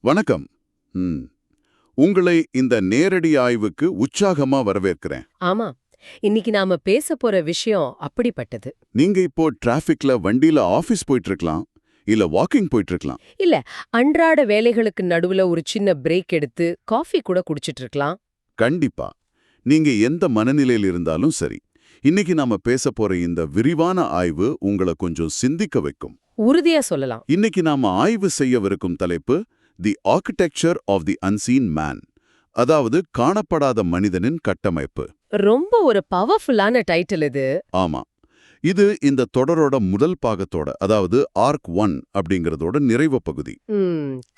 வணக்கம். ம். உங்களை இந்த நேரடி ஆய்வுக்கு உற்சாகமா வரவேற்கிறேன். ஆமா, இன்னைக்கு நாம பேச போற விஷயம் அப்படிப்பட்டது. நீங்க இப்போ டிராஃபிக்ல வண்டியில ஆபீஸ் போயிட்டு இருக்கலாம், இல்ல வாக்கிங் போயிட்டு இருக்கலாம். இல்ல, அன்றாட வேலைகளுக்கு நடுவுல ஒரு சின்ன பிரேக் எடுத்து காஃபி கூட குடிச்சிட்டு இருக்கலாம். கண்டிப்பா. நீங்க எந்த மனநிலையில் இருந்தாலும் சரி. இன்னைக்கு நாம பேச போற இந்த விரிவான ஆய்வு உங்களை கொஞ்சம் சிந்திக்க வைக்கும். உறுதியா சொல்லலாம். இன்னைக்கு நாம ஆய்வு செய்யவிருக்கும் தலைப்பு the architecture of the unseen man, அதாவது காணப்படாத மனிதனின் கட்டமைப்பு. ரொம்ப ஒரு பவர்ஃபுல்லான டைட்டில் இது. ஆமா, இது இந்த தொடரோட முதல் பாகத்தோட, அதாவது ஆர்க் 1 அப்படிங்கறதோட நிறைவு பகுதி.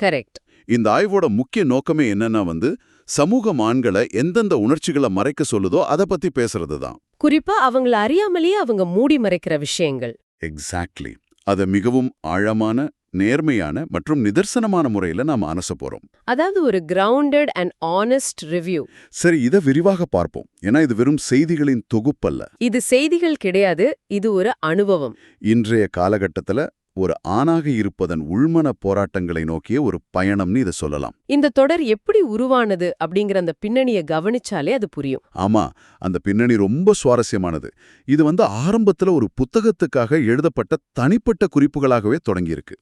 கரெக்ட். இந்த ஆய்வோட முக்கிய நோக்கமே என்னன்னா சமூகம் ஆண்களை எந்தெந்த உணர்ச்சிகளை மறைக்க சொல்லுதோ அதை பத்தி பேசுறது தான். குறிப்பா அவங்கள அறியாமலேயே அவங்க மூடி மறைக்கிற விஷயங்கள். எக்ஸாக்ட்லி. அதை மிகவும் ஆழமான, நேர்மையான மற்றும் நிதர்சனமான முறையில நாம அலச போறோம். அதாவது ஒரு கிரவுண்டட் அண்ட் ஆனஸ்ட் ரிவ்யூ. சரி, இதை விரிவாக பார்ப்போம். ஏன்னா இது வெறும் செய்திகளின் தொகுப்பல்ல. இது செய்திகள் கிடையாது, இது ஒரு அனுபவம். இன்றைய காலகட்டத்துல ஒரு ஆணாக இருப்பதன் உள்மன போராட்டங்களை நோக்கிய ஒரு பயணம்னு இதை சொல்லலாம். இந்த தொடர் எப்படி உருவானது அப்படிங்கிற அந்த பின்னணியை கவனிச்சாலே அது புரியும். ஆமா, அந்த பின்னணி ரொம்ப சுவாரஸ்யமானது. இது ஆரம்பத்துல ஒரு புத்தகத்துக்காக எழுதப்பட்ட தனிப்பட்ட குறிப்புகளாகவே தொடங்கியிருக்கு.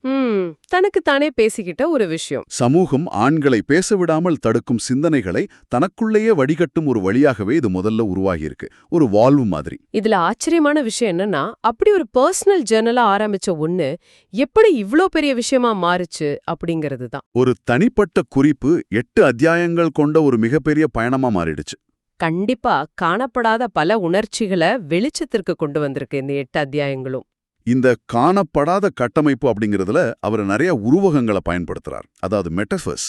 தனக்கு தானே பேசிக்கிட்ட ஒரு விஷயம். சமூகம் ஆண்களை பேச விடாமல் தடுக்கும் சிந்தனைகளை தனக்குள்ளேயே வடிகட்டும் ஒரு வழியாகவே இது முதல்ல உருவாகியிருக்கு. ஒரு வால்வு மாதிரி. இதுல ஆச்சரியமான விஷயம் என்னன்னா, அப்படி ஒரு பர்சனல் ஜர்னலா ஆரம்பிச்ச ஒண்ணு எப்படி இவ்ளோ பெரிய விஷயமா மாறுச்சு அப்படிங்கிறது தான். ஒரு தனிப்பட்ட குறிப்பு 8 அத்தியாயங்கள் கொண்ட ஒரு மிகப்பெரிய பயணமா மாறிடுச்சு. கண்டிப்பா காணப்படாத பல உணர்ச்சிகளை வெளிச்சத்திற்கு கொண்டு வந்திருக்கு இந்த 8 அத்தியாயங்களும். இந்த காணப்படாத கட்டமைப்பு அப்படிங்கிறதுல அவர் நிறைய உருவகங்களை பயன்படுத்துறார். அதாவது மெட்டஃபர்ஸ்.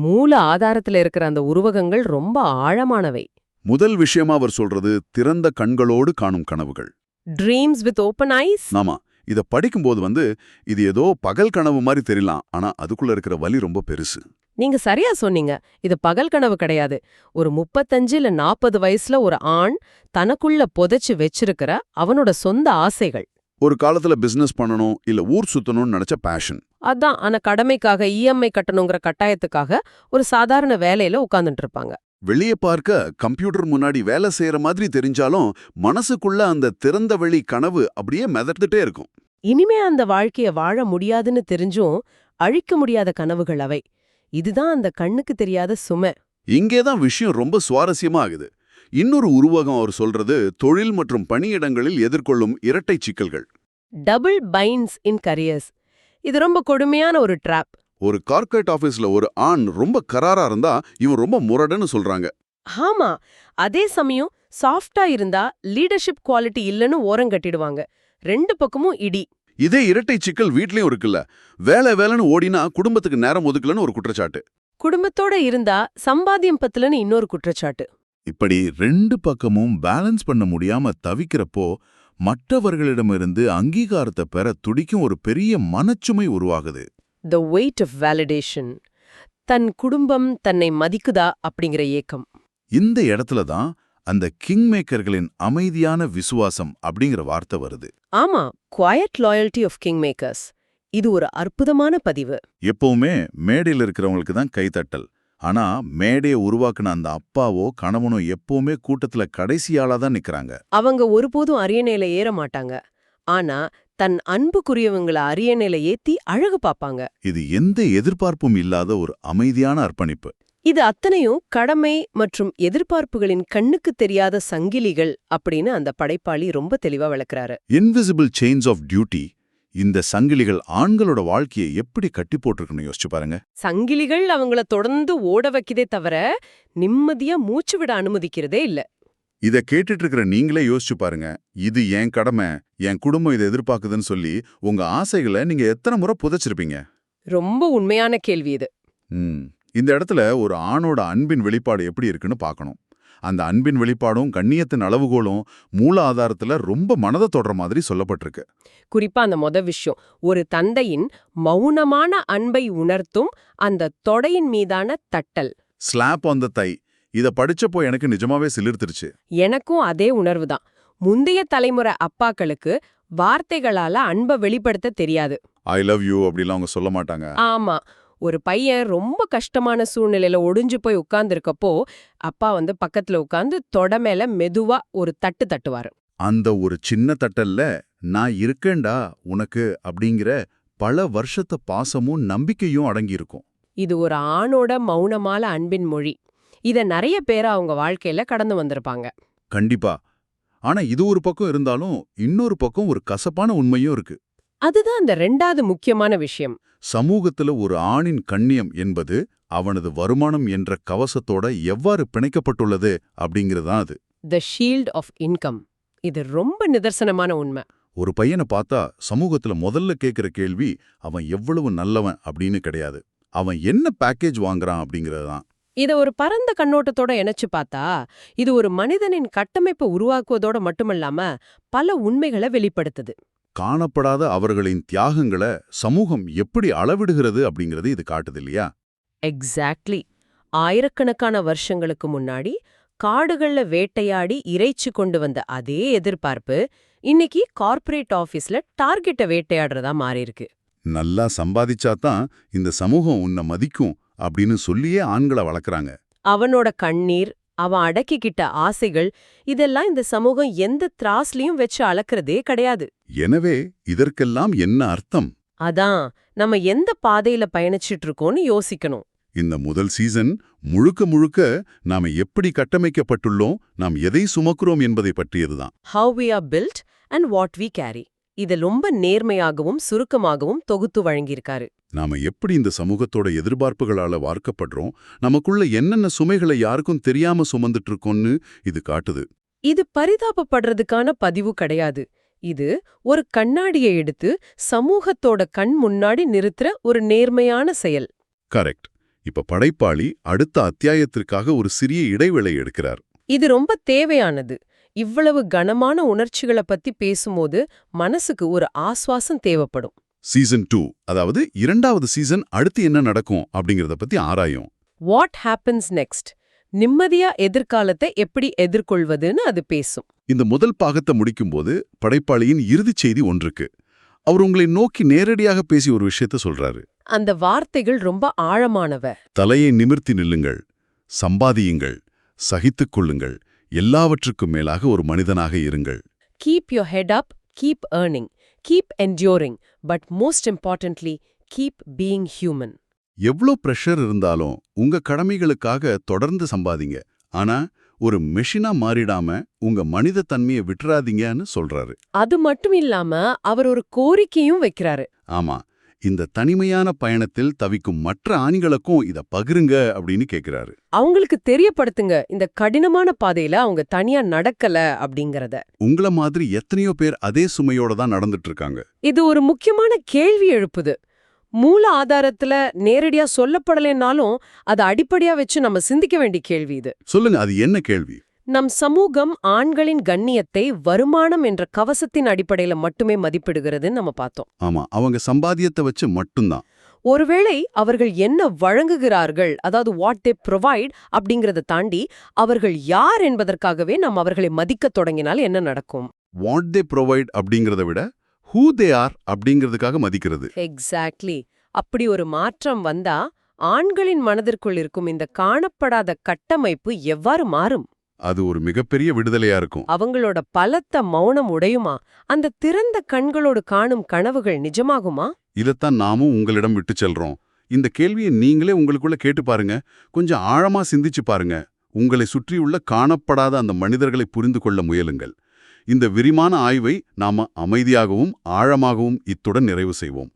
மூல ஆதாரத்துல இருக்கிற அந்த உருவகங்கள் ரொம்ப ஆழமானவை. முதல் விஷயமா அவர் சொல்றது திறந்த கண்களோடு காணும் கனவுகள். Dreams with open eyes. ஆமா, இத படிக்கும்போது இது ஏதோ பகல் கனவு மாதிரி தெரியலாம், ஆனா அதுக்குள்ள இருக்கிற வலி ரொம்ப பெருசு. நீங்க சரியா சொன்னீங்க. இது பகல் கனவு கிடையாது. ஒரு 35 இல்ல 40 வயசுல ஒரு ஆண் தனக்குள்ள புதைச்சு வச்சிருக்கிற அவனோட சொந்த ஆசைகள். ஒரு காலத்துல பிசினஸ் பண்ணணும், இல்ல ஊர் சுத்தணும்னு நினைச்ச பேஷன். அதான், ஆனா கடமைக்காக இஎம்ஐ கட்டணுங்கிற கட்டாயத்துக்காக ஒரு சாதாரண வேலையில உட்கார்ந்துட்டு இருப்பாங்க. வெளியே பார்க்க கம்ப்யூட்டர் முன்னாடி வேலை செய்யற மாதிரி தெரிஞ்சாலும் மனசுக்குள்ள அந்த திறந்த வெளி கனவு அப்படியே மிதந்துட்டே இருக்கும். இனிமே அந்த வாழ்க்கைய வாழ முடியாதுன்னு தெரிஞ்சும் அழிக்க முடியாத கனவுகள் அவை. இதுதான் அந்த கண்ணுக்கு தெரியாத சுமை. இங்கேதான் விஷயம் ரொம்ப சுவாரஸ்யமா ஆகுது. இன்னொரு உருவகம் அவர் சொல்றது தொழில் மற்றும் பணியிடங்களில் எதிர்கொள்ளும் இரட்டை சிக்கல்கள். டபுள் பைண்ட்ஸ் இன் கரியர்ஸ். இது ரொம்ப கொடுமையான ஒரு ட்ராப். ஒரு கார்ப்பரேட் ஆபீஸ்ல ஒரு ஆண் ரொம்ப கராரா இருந்தா இவன் ரொம்ப முரடன்னு சொல்றாங்க. ஆமா, அதே சமயம் சாஃப்டா இருந்தா லீடர்ஷிப் குவாலிட்டி இல்லன்னு ஓரங்கட்டிடுவாங்க. 2 பக்கமும் இடி. இதே இரட்டை சிக்கல் வீட்லயும் இருக்குல்ல. வேலைன்னு ஓடினா குடும்பத்துக்கு நேரம் ஒதுக்கலன்னு ஒரு குற்றச்சாட்டு. குடும்பத்தோட இருந்தா சம்பாத்தியம் பத்தலன்னு இன்னொரு குற்றச்சாட்டு. இப்படி 2 பக்கமும் பேலன்ஸ் பண்ண முடியாம தவிக்கிறப்போ மற்றவர்களிடமிருந்து அங்கீகாரத்தை பெற துடிக்கும் ஒரு பெரிய மனச்சுமை உருவாகுது. The weight of validation. தன் குடும்பம் தன்னை மதிக்குதா அப்படிங்கிற ஏக்கம். இந்த இடத்துல தான் அந்த கிங் மேக்கர்களின் அமைதியான விசுவாசம் அப்படிங்கிற வார்த்தை வருது. ஆமா, Quiet Loyalty of Kingmakers. இது ஒரு அற்புதமான பதிவு. எப்பவுமே மேடையில் இருக்கிறவங்களுக்கு தான் கைத்தட்டல். ஆனா மேடையை உருவாக்குன அந்த அப்பாவோ கணவனோ எப்பவுமே கூட்டத்துல கடைசியாளா தான் நிக்கிறாங்க. அவங்க ஒருபோதும் அரியணையில ஏற மாட்டாங்க. ஆனா தன் அன்புக்குரியவங்களை அரியணையில ஏத்தி அழகு பாப்பாங்க. இது எந்த எதிர்பார்ப்பும் இல்லாத ஒரு அமைதியான அர்ப்பணிப்பு. இது அத்தனையும் கடமை மற்றும் எதிர்பார்ப்புகளின் கண்ணுக்கு தெரியாத சங்கிலிகள் அப்படின்னு அந்த படைப்பாளி ரொம்ப தெளிவா விளக்குறாரு. Invisible chains of duty. இந்த சங்கிலிகள் ஆண்களோட வாழ்க்கையை எப்படி கட்டி போட்டிருக்குன்னு யோசிச்சு பாருங்க. சங்கிலிகள் அவங்கள தொடர்ந்து ஓட வைக்கதே தவிர நிம்மதியா மூச்சு விட அனுமதிக்கிறதே இல்ல. இத கேட்டுட்டு இருக்கிற நீங்களே யோசிச்சு பாருங்க. இது என் கடமை, என் குடும்பம் இதை எதிர்பார்க்குதுன்னு சொல்லி உங்க ஆசைகளை நீங்க எத்தனை முறை புதைச்சிருப்பீங்க? ரொம்ப உண்மையான கேள்வி இது. இந்த இடத்துல ஒரு ஆணோட அன்பின் வெளிப்பாடு எப்படி இருக்குன்னு பார்க்கணும். அந்த அன்பின் வெளிப்பாடும் கண்ணியத்தின் அளவுகோலும் மூல ஆதாரத்துல ரொம்ப மனதை தொடர மாதிரி சொல்லப்பட்டிருக்கு. குறிப்பா அந்த விஷயம், ஒரு தந்தையின் மௌனமான அன்பை உணர்த்தும் அந்த தொடையின் மீதான தட்டல். ஸ்லாப் ஆன் தி தை. இத படிச்சப்போ எனக்கு நிஜமாவே சிலிர்த்துருச்சு. எனக்கும் அதே உணர்வுதான். முந்தைய தலைமுறை அப்பாக்களுக்கு வார்த்தைகளால அன்பை வெளிப்படுத்த தெரியாது. ஐ லவ் யூ அப்படிலாம் அவங்க சொல்ல மாட்டாங்க. ஆமா, ஒரு பையன் ரொம்ப கஷ்டமான சூழ்நிலையில ஒடிஞ்சு போய் உட்கார்ந்திருக்கப்போ அப்பா பக்கத்துல உட்கார்ந்து தொட மேல மெதுவா ஒரு தட்டு தட்டுவாரு. அந்த ஒரு சின்ன தட்டல்ல நான் இருக்கேன்டா உனக்கு அப்படிங்கிற பல வருஷத்த பாசமும் நம்பிக்கையும் அடங்கியிருக்கும். இது ஒரு ஆணோட மௌனமால அன்பின் மொழி. இத நிறைய பேர் அவங்க வாழ்க்கையில கடந்து வந்திருப்பாங்க. கண்டிப்பா. ஆனா இது ஒரு பக்கம் இருந்தாலும் இன்னொரு பக்கம் ஒரு கசப்பான உண்மையும் இருக்கு. அதுதான் அந்த 2வது முக்கியமான விஷயம். சமூகத்துல ஒரு ஆணின் கண்ணியம் என்பது அவனது வருமானம் என்ற கவசத்தோட எவ்வாறு பிணைக்கப்பட்டுள்ளது அப்படிங்கறதுதான் அது. தி ஷீல்ட் ஆஃப் இன்கம். இது ரொம்ப நிதர்சனமான உண்மை. ஒரு பையனை பார்த்தா சமூகத்துல முதல்ல கேட்கிற கேள்வி அவன் எவ்வளவு நல்லவன் அப்படின்னு கிடையாது, அவன் என்ன பேக்கேஜ் வாங்குறான் அப்படிங்கறதுதான். இத ஒரு பரந்த கண்ணோட்டத்தோட இணைச்சு பார்த்தா இது ஒரு மனிதனின் கட்டமைப்பை உருவாக்குவதோட மட்டுமல்லாம பல உண்மைகளை வெளிப்படுத்துது. காணப்படாத அவர்களின் தியாகங்களை சமூகம் எப்படி அளவிடுகிறது அப்படிங்கறது இது காட்டுது இல்லையா? எக்ஸாக்ட்லி. ஆயிரக்கணக்கான வருஷங்களுக்கு முன்னாடி காடுகள்ல வேட்டையாடி இறைச்சி கொண்டு வந்த அதே எதிர்பார்ப்பு இன்னைக்கு கார்ப்பரேட் ஆபீஸ்ல டார்கெட்டை வேட்டையாடுறதா மாறியிருக்கு. நல்லா சம்பாதிச்சாதான் இந்த சமூகம் உன்னை மதிக்கும் அப்படின்னு சொல்லியே ஆண்களை வளர்க்குறாங்க. அவனோட கண்ணீர், அவன் அடக்கிக்கிட்ட ஆசைகள், இதெல்லாம் இந்த சமூகம் எந்த திராஸ்லயும் வச்சு அளக்கிறதே கிடையாது. எனவே இதற்கெல்லாம் என்ன அர்த்தம்? அதான் நம்ம எந்த பாதையில பயணிச்சிட்டு இருக்கோம்னு யோசிக்கணும். இந்த முதல் சீசன் முழுக்க முழுக்க நாம எப்படி கட்டமைக்கப்பட்டுள்ளோம், நாம் எதை சுமக்கிறோம் என்பதை பற்றியதுதான். How we are built and what we carry. இத ரொம்ப நேர்மையாகவும் சுருக்கமாகவும் தொகுத்து வழங்கியிருக்காரு. நாம எப்படி இந்த சமூகத்தோட எதிர்பார்ப்புகளால வார்க்கப்படுறோம், நமக்குள்ள என்னென்ன சுமைகளை யாருக்கும் தெரியாம சுமந்துட்டு இருக்கோம்னு இது காட்டுது. இது பரிதாபப்படுறதுக்கான பதிவு கிடையாது. இது ஒரு கண்ணாடியை எடுத்து சமூகத்தோட கண் முன்னாடி நிறுத்துற ஒரு நேர்மையான செயல். கரெக்ட். இப்ப படைப்பாளி அடுத்த அத்தியாயத்திற்காக ஒரு சிறிய இடைவேளை எடுக்கிறார். இது ரொம்ப தேவையானது. இவ்வளவு கனமான உணர்ச்சிகளை பத்தி பேசும்போது மனசுக்கு ஒரு ஆஸ்வாசம் தேவைப்படும். சீசன் 2, அதாவது 2வது சீசன் அடுத்து என்ன நடக்கும் அப்படிங்கறத பத்தி ஆராயும். What happens next? நிம்மதியா எதிர்காலத்தை எப்படி எதிர்கொள்வதுன்னு அது பேசும். இந்த முதல் பாகத்தை முடிக்கும்போது படைப்பாளியின் இறுதிச் செய்தி ஒன்றுக்கு. அவர் உங்களை நோக்கி நேரடியாக பேசி ஒரு விஷயத்த சொல்றாரு. அந்த வார்த்தைகள் ரொம்ப ஆழமானவ. தலையை நிமிர்த்தி நில்லுங்கள், சம்பாதியுங்கள், சகித்துக் கொள்ளுங்கள், எல்லாவற்றுக்கும் மேலாக ஒரு மனிதனாக இருங்கள். Keep your head up, keep earning, keep enduring, but most importantly, keep being human. எவ்ளோ பிரஷர் இருந்தாலும் உங்க கடமைகளுக்காக தொடர்ந்து சம்பாதிங்க. ஆனா ஒரு மெஷினா மாறிடாம உங்க மனித தன்மையை விட்டுறாதீங்கன்னு சொல்றாரு. அது மட்டும் இல்லாம அவர் ஒரு கோரிக்கையும் வைக்கிறாரு. ஆமா, இந்த தனிமையான பயணத்தில் தவிக்கும் மற்ற ஆண்களுக்கும் இத பகிருங்க அப்படின்னு கேக்குறாரு. அவங்களுக்கு தெரியப்படுத்துங்க இந்த கடினமான பாதையில அவங்க தனியா நடக்கல அப்படிங்கறத. உங்கள மாதிரி எத்தனையோ பேர் அதே சுமையோட தான் நடந்துட்டு இருக்காங்க. இது ஒரு முக்கியமான கேள்வி எழுப்புது. மூல ஆதாரத்துல நேரடியா சொல்லப்படலைன்னாலும் அது அடிப்படையா வச்சு நம்ம சிந்திக்க வேண்டிய கேள்வி இது. சொல்லுங்க, அது என்ன கேள்வி? நம் சமூகம் ஆண்களின் கண்ணியத்தை வருமானம் என்ற கவசத்தின் அடிப்படையில மட்டுமே மதிப்பிடுகிறதுன்னு நம்ம பார்த்தோம். ஆமா, அவங்க சம்பாத்தியத்தை வச்சு மட்டும்தான். ஒருவேளை அவர்கள் என்ன வழங்குகிறார்கள், அதாவது வாட் தே ப்ரொவைட் அப்படிங்கறத தாண்டி அவர்கள் யார் என்பதற்காகவே நாம் அவர்களை மதிக்கத் தொடங்கினால் என்ன நடக்கும்? வாட் தே ப்ரொவைட் அப்படிங்கறத விட ஹூ தே ஆர் அப்படிங்கிறதுக்காக மதிக்கிறது. எக்ஸாக்ட்லி. அப்படி ஒரு மாற்றம் வந்தா ஆண்களின் மனதிற்குள் இருக்கும் இந்த காணப்படாத கட்டமைப்பு எவ்வாறு மாறும்? அது ஒரு மிகப்பெரிய விடுதலையா இருக்கும். அவங்களோட பலத்த மௌனம் உடையுமா? அந்த திறந்த கண்களோடு காணும் கனவுகள் நிஜமாகுமா? இதைத்தான் நாமும் உங்களிடம் விட்டு செல்றோம். இந்த கேள்வியை நீங்களே உங்களுக்குள்ள கேட்டு பாருங்க. கொஞ்சம் ஆழமா சிந்திச்சு பாருங்க. உங்களை சுற்றியுள்ள காணப்படாத அந்த மனிதர்களை புரிந்து கொள்ள முயலுங்கள். இந்த விரிவான ஆய்வை நாம அமைதியாகவும் ஆழமாகவும் இத்துடன் நிறைவு செய்வோம்.